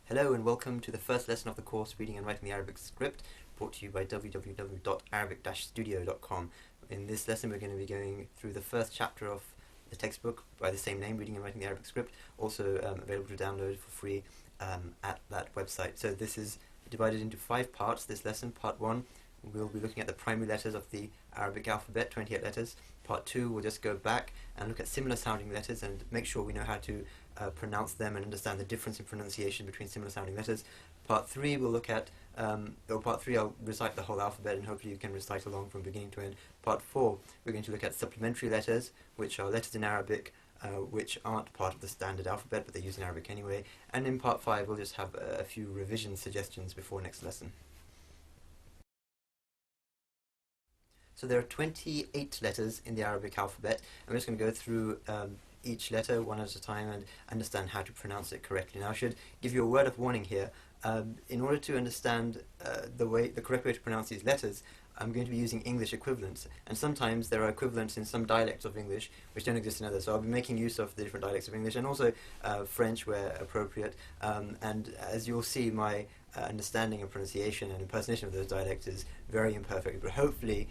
Hello and welcome to the first lesson of the course Reading and Writing the Arabic Script, brought to you by www.arabic-studio.com. In this lesson we're going to be going through the first chapter of the textbook by the same name, Reading and Writing the Arabic Script, also available to download for free at that website. So this is divided into 5 parts, this lesson. Part 1, we'll be looking at the primary letters of the Arabic alphabet, 28 letters. Part 2, we'll just go back and look at similar sounding letters and make sure we know how to pronounce them and understand the difference in pronunciation between similar sounding letters. Part 3 we'll look at, Part 3 I'll recite the whole alphabet and hopefully you can recite along from beginning to end. Part 4 we're going to look at supplementary letters, which are letters in Arabic which aren't part of the standard alphabet but they're used in Arabic anyway. And in Part 5 we'll just have a few revision suggestions before next lesson. So there are 28 letters in the Arabic alphabet. I'm just going to go through each letter one at a time and understand how to pronounce it correctly. Now I should give you a word of warning here. In order to understand the correct way to pronounce these letters, I'm going to be using English equivalents, and sometimes there are equivalents in some dialects of English which don't exist in others, so I'll be making use of the different dialects of English and also French where appropriate, and as you'll see, my understanding and pronunciation and impersonation of those dialects is very imperfect, but hopefully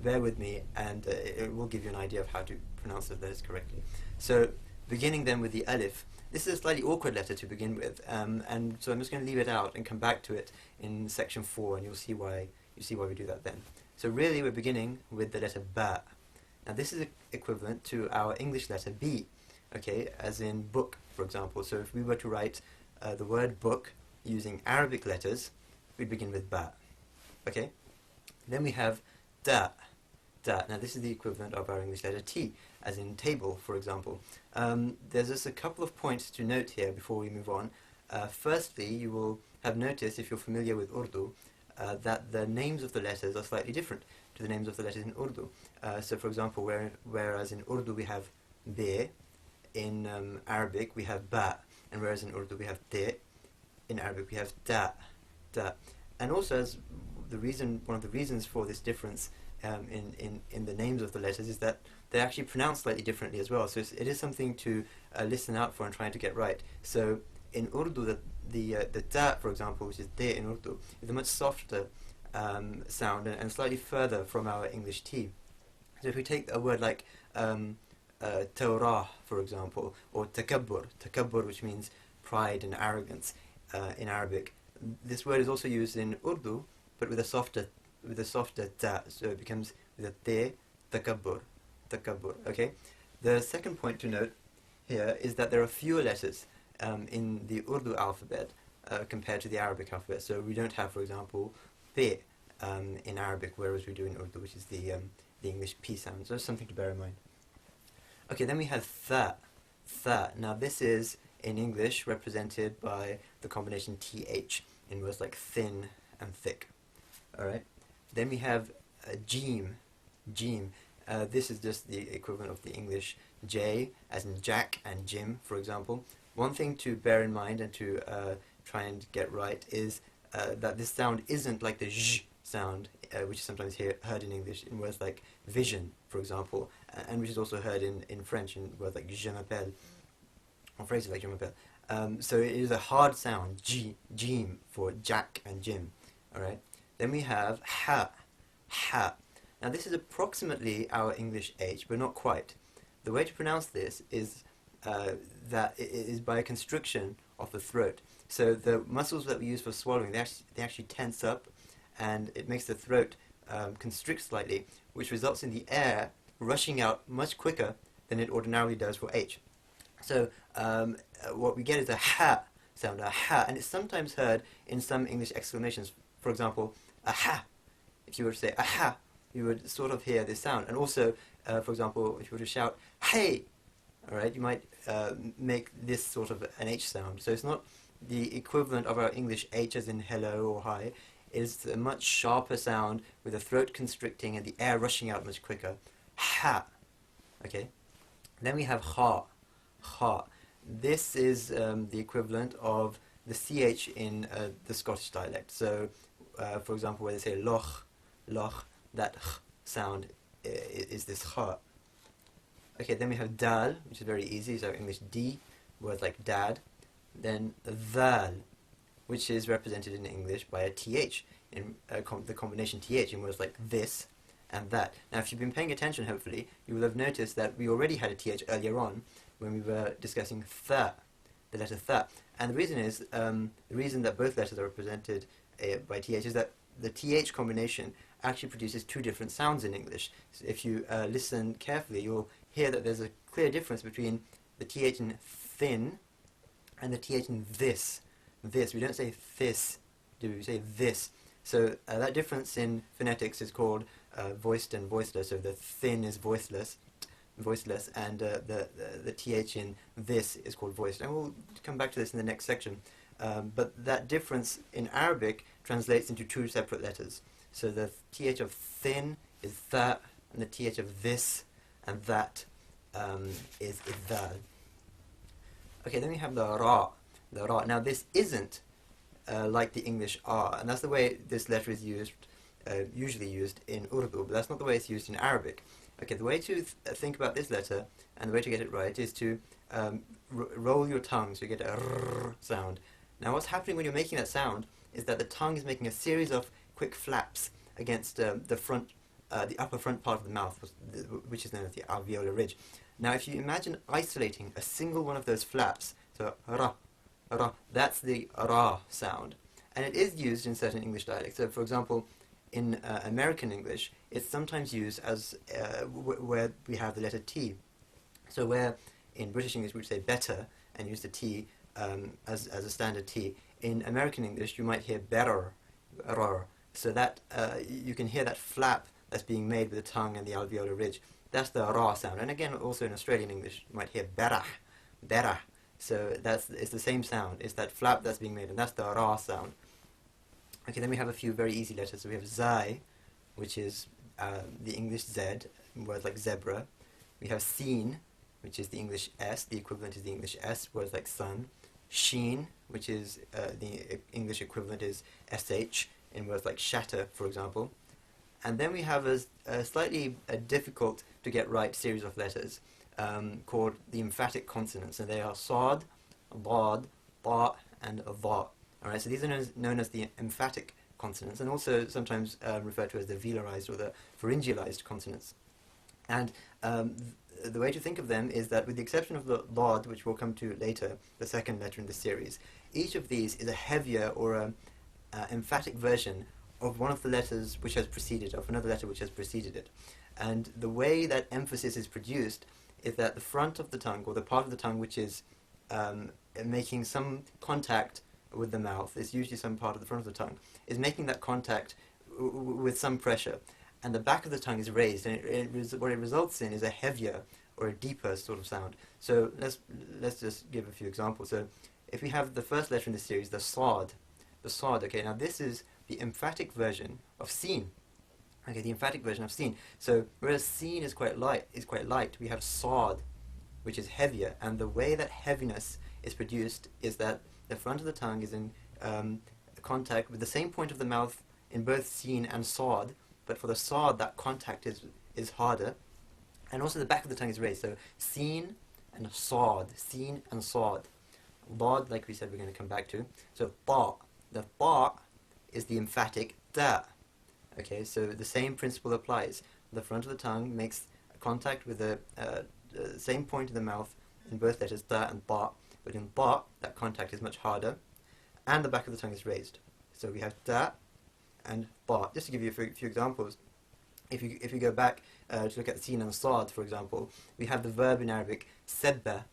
bear with me and it will give you an idea of how to pronounce those letters correctly. So beginning then with the alif, this is a slightly awkward letter to begin with, and so I'm just going to leave it out and come back to it in section 4, and you'll see why we do that then. So really we're beginning with the letter ba. Now this is equivalent to our English letter B, okay, as in book, for example. So if we were to write the word book using Arabic letters, we'd begin with ba, okay. Then we have da. Now this is the equivalent of our English letter T, as in table, for example. There's just a couple of points to note here before we move on. Firstly, you will have noticed, if you're familiar with Urdu, that the names of the letters are slightly different to the names of the letters in Urdu. So for example, whereas in Urdu we have be, in Arabic we have ba, and whereas in Urdu we have te, in Arabic we have da. And also, as one of the reasons for this difference in the names of the letters is that they're actually pronounced slightly differently as well. So it is something to listen out for and trying to get right. So in Urdu, the ta, for example, which is de in Urdu, is a much softer sound and slightly further from our English T. So if we take a word like tawrah, for example, or takabbur, which means pride and arrogance in Arabic, this word is also used in Urdu, but with a softer ta, so it becomes with a te, takabbur, okay? The second point to note here is that there are fewer letters in the Urdu alphabet compared to the Arabic alphabet. So we don't have, for example, pe in Arabic, whereas we do in Urdu, which is the English P sound. So that's something to bear in mind. Okay, then we have tha. Now this is, in English, represented by the combination th in words like thin and thick. Alright. Then we have jeem. This is just the equivalent of the English J, as in Jack and Jim, for example. One thing to bear in mind and to try and get right is that this sound isn't like the zh sound, which is sometimes heard in English in words like vision, for example, and which is also heard in French in words like je m'appelle, or phrases like je m'appelle. So it is a hard sound, jeem, for Jack and Jim. Alright. Then we have ha. Now this is approximately our English H, but not quite. The way to pronounce this is that it is by a constriction of the throat. So the muscles that we use for swallowing, they actually tense up, and it makes the throat constrict slightly, which results in the air rushing out much quicker than it ordinarily does for H. So what we get is a ha sound, a ha, and it's sometimes heard in some English exclamations. For example, aha. If you were to say aha, you would sort of hear this sound. And also, for example, if you were to shout hey, all right, you might make this sort of an H sound. So it's not the equivalent of our English H as in hello or hi. It's a much sharper sound with the throat constricting and the air rushing out much quicker. Ha. Okay. Then we have ha. This is the equivalent of the CH in the Scottish dialect. So for example, where they say loch, that ch sound is this ha. Okay, then we have dal, which is very easy, so English D, words like dad. Then dhal, which is represented in English by a th, in the combination th in words like this and that. Now, if you've been paying attention, hopefully, you will have noticed that we already had a th earlier on when we were discussing th, the letter th. And the reason is, the reason that both letters are represented by th is that the th combination actually produces two different sounds in English. So if you listen carefully, you'll hear that there's a clear difference between the th in thin and the th in this. This. We don't say this, do we? We say this. So that difference in phonetics is called voiced and voiceless. So the thin is voiceless, and the th in this is called voiced. And we'll come back to this in the next section. But that difference in Arabic translates into two separate letters. So the th of thin is tha, and the th of this and that is dhal. Okay, then we have the ra. The ra. Now this isn't like the English r, and that's the way this letter is used, usually used in Urdu, but that's not the way it's used in Arabic. Okay, the way to think about this letter, and the way to get it right, is to roll your tongue so you get a r sound. Now what's happening when you're making that sound is that the tongue is making a series of quick flaps against the upper front part of the mouth, which is known as the alveolar ridge. Now if you imagine isolating a single one of those flaps, so ra, ra, that's the ra sound. And it is used in certain English dialects. So for example, in American English, it's sometimes used as where we have the letter T. So where in British English we would say better and use the T as a standard T, in American English you might hear better, rar. So that you can hear that flap that's being made with the tongue and the alveolar ridge. That's the ra sound. And again, also in Australian English, you might hear berah, berah. So it's the same sound. It's that flap that's being made, and that's the ra sound. Okay, then we have a few very easy letters. So we have zai, which is the English z, words like zebra. We have sin, which is the English s. The equivalent is the English s, words like sun. Sheen, which is the English equivalent is sh, in words like shatter, for example. And then we have a slightly difficult to get right series of letters called the emphatic consonants, and they are sad, dad, ta, and dha. Alright, so these are known as the emphatic consonants, and also sometimes referred to as the velarized or the pharyngealized consonants. And the way to think of them is that, with the exception of the dad, which we'll come to later, the second letter in the series, each of these is a heavier or a emphatic version of one of the letters which has preceded, of another letter which has preceded it. And the way that emphasis is produced is that the front of the tongue, or the part of the tongue which is making some contact with the mouth, is usually some part of the front of the tongue, is making that contact with some pressure. And the back of the tongue is raised, and what it results in is a heavier or a deeper sort of sound. So let's just give a few examples. So if we have the first letter in this series, the sad, okay, now this is the emphatic version of sin. Okay, the emphatic version of sin. So whereas sin is quite light, we have sad, which is heavier, and the way that heaviness is produced is that the front of the tongue is in contact with the same point of the mouth in both sin and sad, but for the sad that contact is harder, and also the back of the tongue is raised. So sin and sad, sin and sad. Dad, like we said, we're going to come back to. So ta, the ta is the emphatic da. Okay, so the same principle applies. The front of the tongue makes contact with the same point in the mouth in both letters da and ta, but in ta that contact is much harder, and the back of the tongue is raised. So we have da and ta. Just to give you a few examples, if you go back to look at sin and sad, for example, we have the verb in Arabic sebba,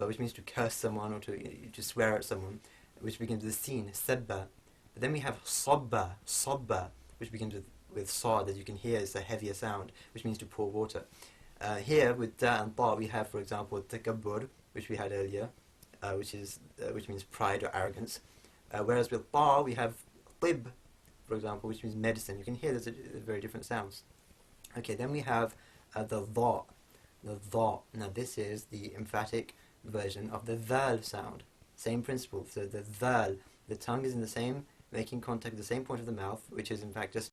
which means to curse someone or to swear at someone, which begins with sin, sebba. But then we have sabba, which begins with sad, as you can hear, is a heavier sound, which means to pour water. Here with da and ta, we have, for example, takabbur, which we had earlier, which means pride or arrogance. Whereas with ta, we have tib, for example, which means medicine. You can hear there's very different sounds. Okay, then we have the dha. The dha. Now this is the emphatic version of the dhal sound. Same principle. So the dhal, the tongue is in the same, making contact with the same point of the mouth, which is in fact just